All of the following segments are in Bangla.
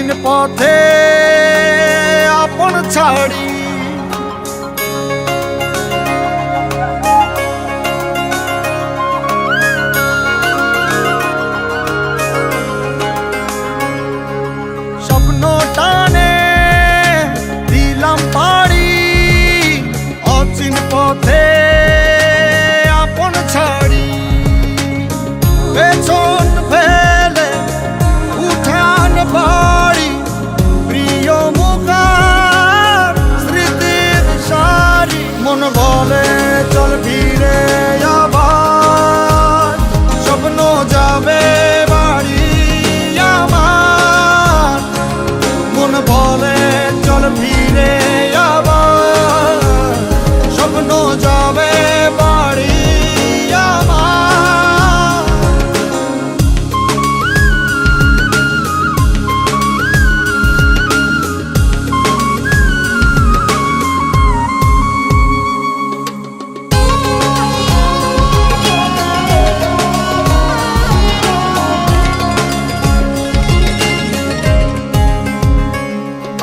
অচিন পথে আপন ছাড়ি স্বপ্ন টানে দিলাম পাড়ি অচিন পথে আপন ছাড়ি পেছন ফেলে উঠান বাড়ি প্রিয় মুখার স্মৃতির সারি মন বলে চল ফিরে আবার স্বপ্ন যাবে বাড়ি আমার মন বলে চল ফিরে আবার স্বপ্ন যাবে বাড়ি আমার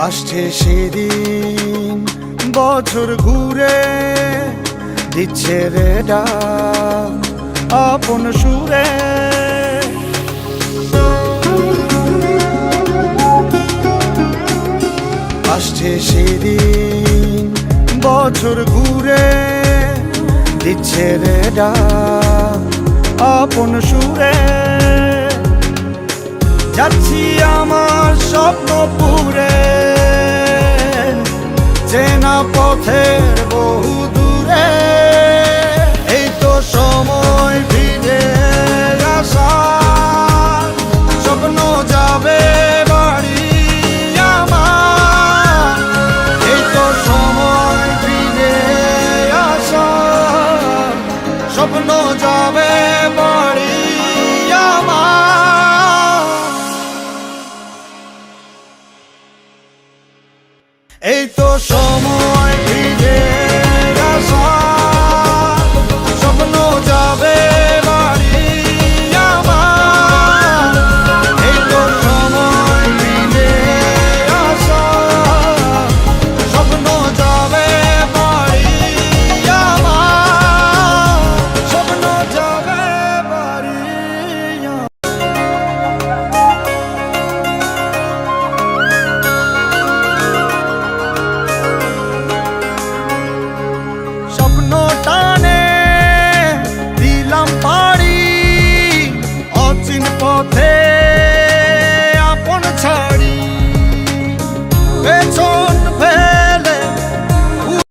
আসছে সেদিন বছর ঘুরে দিচ্ছে রে ডাক আপন সুরে আসছে সেদিন বছর ঘুরে দিচ্ছে রে ডাক আপন সুরে যাচ্ছি আমার স্বপ্নপুরে চেনা পথের বহু দূরে এই তো সময় ফিরে আসার স্বপ্ন যাবে বাড়ি আমার এই তো সময় ফিরে আসার স্বপ্ন যাবে বাড়ি আমার এই তো সময় ফিরে